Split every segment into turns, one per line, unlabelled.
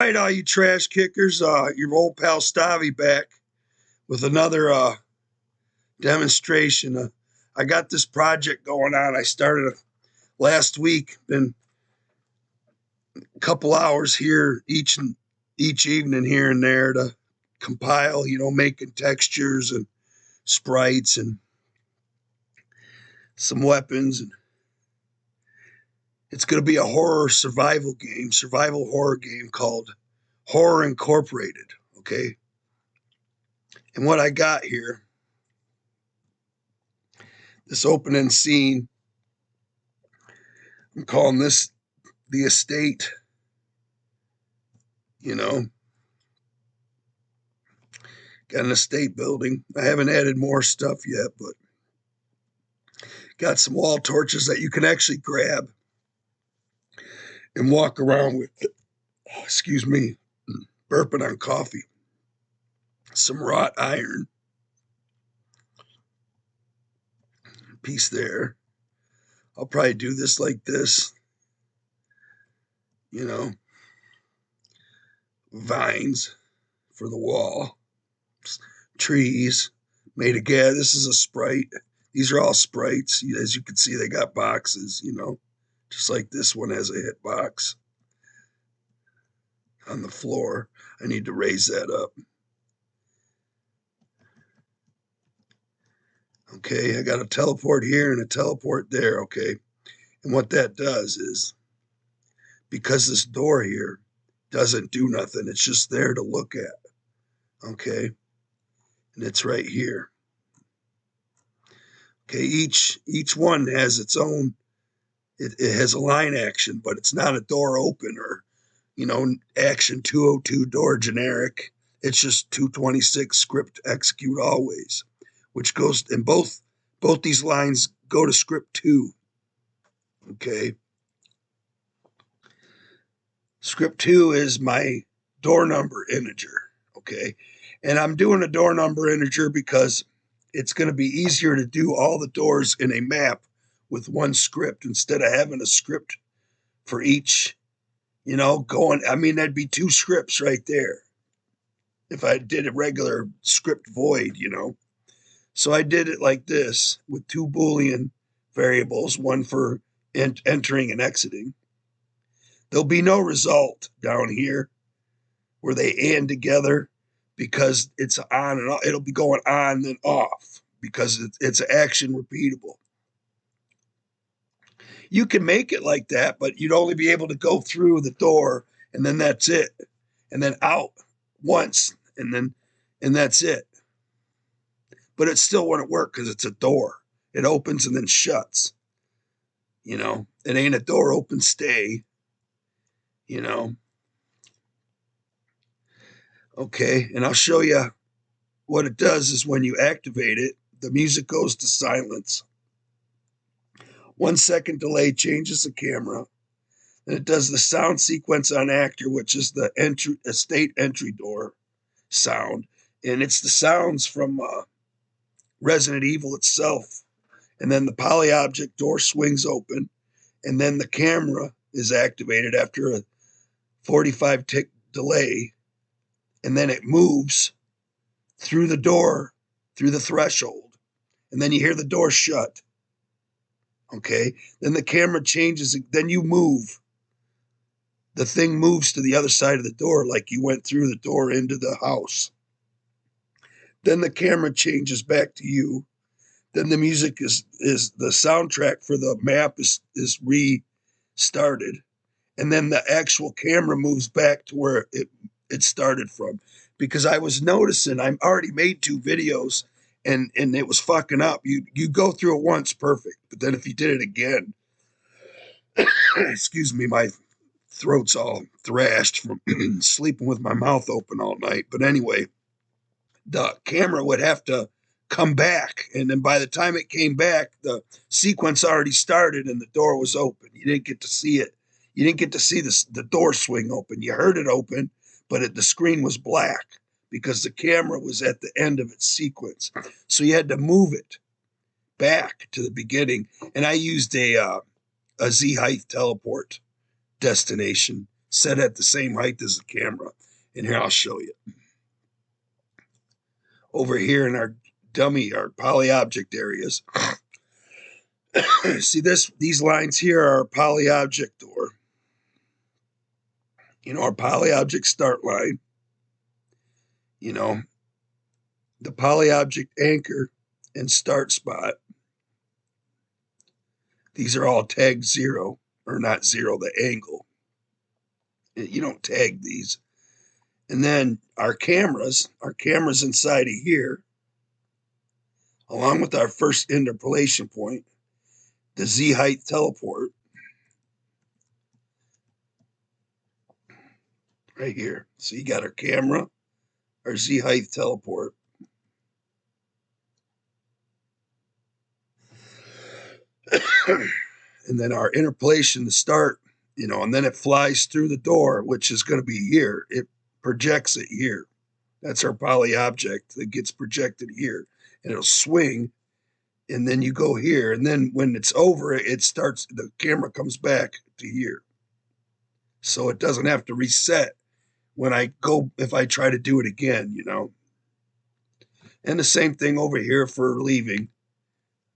right, all you trash kickers, your old pal Stavi back with another demonstration. I got this project going on. I started last week. Been a couple hours here each evening here and there to compile, making textures and sprites and some weapons. And it's going to be a survival horror game called Horror Incorporated. Okay. And what I got here, this opening scene, I'm calling this the estate. Got an estate building. I haven't added more stuff yet, but got some wall torches that you can actually grab and walk around with. Oh, excuse me, burping on coffee. Some wrought iron. Piece there. I'll probably do this like this. Vines for the wall. Trees made of gas. This is a sprite. These are all sprites. As you can see, they got boxes, just like this one has a hit box on the floor. I need to raise that up. Okay, I got a teleport here and a teleport there. Okay, and what that does is, because this door here doesn't do nothing, it's just there to look at. Okay, and it's right here. Okay, each one has its own, it has a line action, but it's not a door open or, action 202 door generic. It's just 226 script execute always, which goes, and both these lines go to script 2. Okay. Script 2 is my door number integer. Okay. And I'm doing a door number integer because it's going to be easier to do all the doors in a map with one script instead of having a script for each, that'd be 2 scripts right there if I did a regular script void, So I did it like this with 2 Boolean variables, one for entering and exiting. There'll be no result down here where they and together because it's on and off. It'll be going on then off because it's action repeatable. You can make it like that, but you'd only be able to go through the door and then that's it. And then out once and that's it. But it still wouldn't work because it's a door. It opens and then shuts. It ain't a door open stay. Okay, and I'll show you what it does is when you activate it, the music goes to silence. 1 second delay changes the camera. Then it does the sound sequence on actor, which is the estate entry door sound. And it's the sounds from Resident Evil itself. And then the poly object door swings open. And then the camera is activated after a 45 tick delay. And then it moves through the door, through the threshold. And then you hear the door shut. Okay. Then the camera changes. Then you move. The thing moves to the other side of the door like you went through the door into the house. Then the camera changes back to you. Then the music is the soundtrack for the map is restarted. And then the actual camera moves back to where it started from. Because I was noticing, I already made 2 videos and it was fucking up. You go through it once, perfect. But then if you did it again, excuse me, my throat's all thrashed from sleeping with my mouth open all night. But anyway, the camera would have to come back. And then by the time it came back, the sequence already started and the door was open. You didn't get to see it. You didn't get to see the door swing open. You heard it open, but the screen was black because the camera was at the end of its sequence. So you had to move it back to the beginning. And I used a Z height teleport destination set at the same height as the camera. And here, I'll show you. Over here in our poly object areas, see these lines here are our poly object door. You know, our poly object start line. You know, the poly object anchor and start spot. These are all tagged 0, or not 0, the angle. You don't tag these. And then our cameras inside of here, along with our first interpolation point, the Z height teleport, right here. So you got our camera, our Z height teleport. And then our interpolation to start, you know, and then it flies through the door, which is going to be here. It projects it here. That's our poly object that gets projected here. And it'll swing, and then you go here. And then when it's over, it starts, the camera comes back to here. So it doesn't have to reset when I go, if I try to do it again, you know. And the same thing over here for leaving,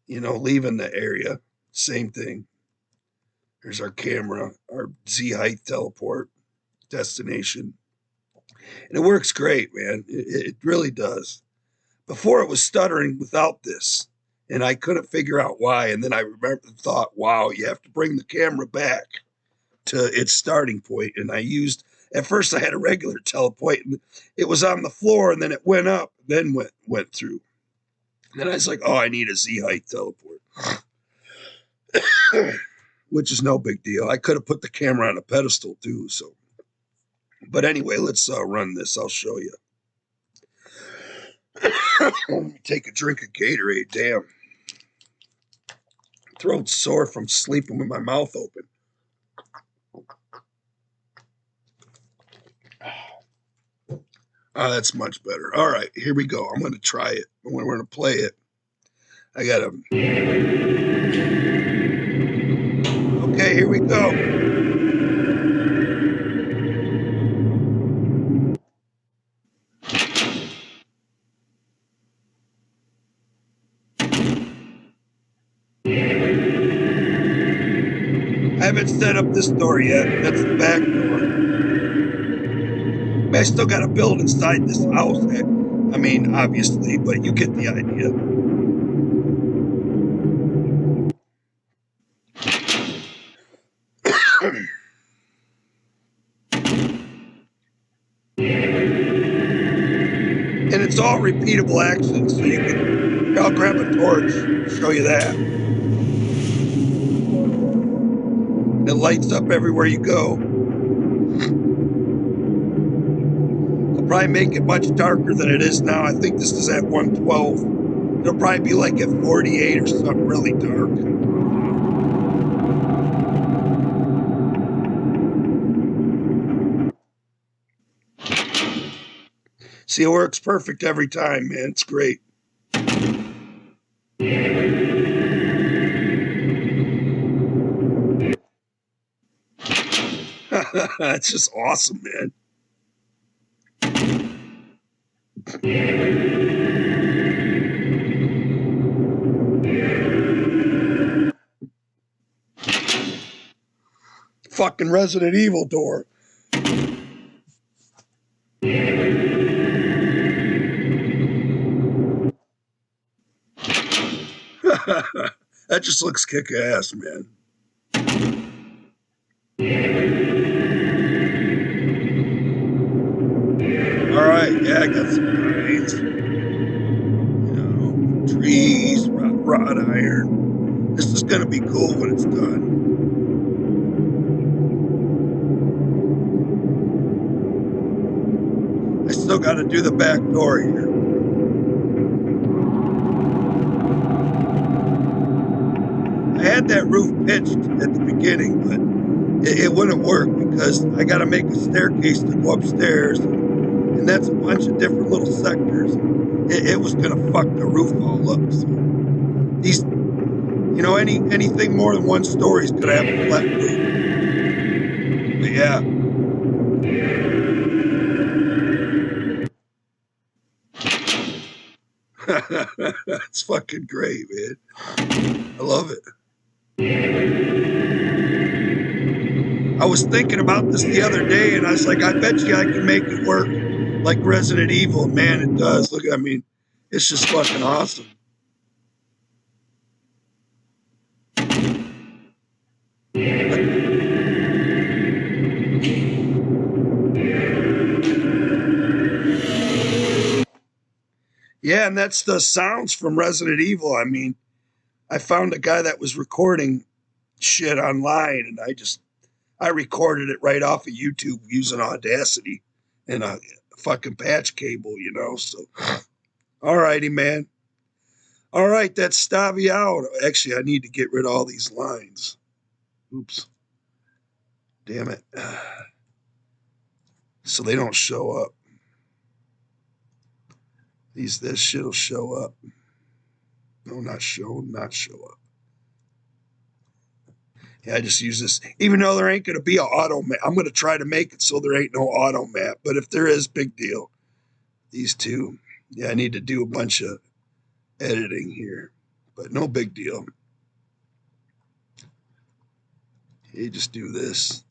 you know, leaving the area. Same thing. Here's our camera, our Z height teleport destination. And it works great, man. It really does. Before it was stuttering without this, and I couldn't figure out why. And then I thought, wow, you have to bring the camera back to its starting point. And I used, at first I had a regular teleport, and it was on the floor, and then it went up, then went through. And then I was like, oh, I need a Z height teleport. Which is no big deal. I could have put the camera on a pedestal too. So, but anyway, let's run this. I'll show you. Let me take a drink of Gatorade. Damn, throat's sore from sleeping with my mouth open. That's much better. All right, here we go. I'm going to try it. We're going to play it. I got to. Okay, here we go. I haven't set up this door yet. That's the back door. I still got to build inside this house. I mean, obviously, but you get the idea. And it's all repeatable action, so you can, I'll grab a torch, show you that. It lights up everywhere you go. I'll probably make it much darker than it is now. I think this is at 112. It'll probably be like at 48 or something really dark. See, it works perfect every time, man. It's great. That's just awesome, man. Fucking Resident Evil door. That just looks kick-ass, man. All right, yeah, I got some pines. You know, trees, wrought iron. This is gonna be cool when it's done. I still got to do the back door here. I had that roof pitched at the beginning, but it wouldn't work because I got to make a staircase to go upstairs, and that's a bunch of different little sectors. It was going to fuck the roof all up. So these, you know, anything more than one story is going to have a flat roof. But yeah, It's fucking great, man. I love it. I was thinking about this the other day, and I was like, I bet you I can make it work like Resident Evil. Man, it does. Look, I mean, it's just fucking awesome. Yeah, and that's the sounds from Resident Evil. I mean, I found a guy that was recording shit online, and I recorded it right off of YouTube using Audacity and a fucking patch cable, you know. So, all righty, man. All right, that's Stavi out. Actually, I need to get rid of all these lines. Oops. Damn it. So they don't show up. This shit'll show up. No, not show up. Yeah, I just use this. Even though there ain't gonna be an auto map, I'm gonna try to make it so there ain't no auto map. But if there is, big deal. These two. Yeah, I need to do a bunch of editing here. But no big deal. You just do this.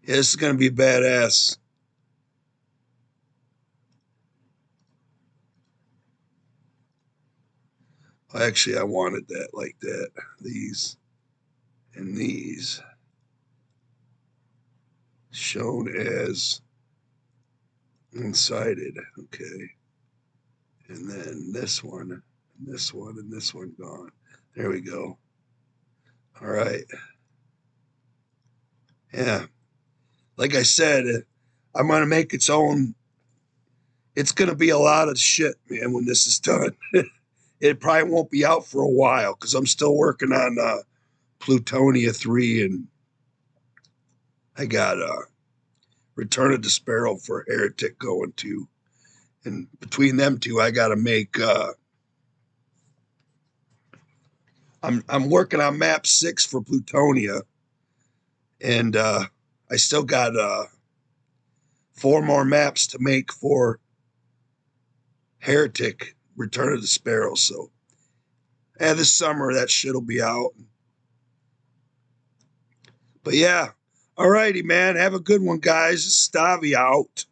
Yeah, this is gonna be badass. Actually, I wanted that like that. These and these shown as unsighted. Okay. And then this one, and this one, and this one gone. There we go. All right. Yeah. Like I said, I'm going to make its own. It's going to be a lot of shit, man, when this is done. It probably won't be out for a while because I'm still working on Plutonia 3, and I got Return of the Sparrow for Heretic going too. And between them two, I got to make. I'm working on map 6 for Plutonia, and I still got 4 more maps to make for Heretic, Return of the Sparrow. So, this summer that shit'll be out. But yeah, all righty, man. Have a good one, guys. Stavi out.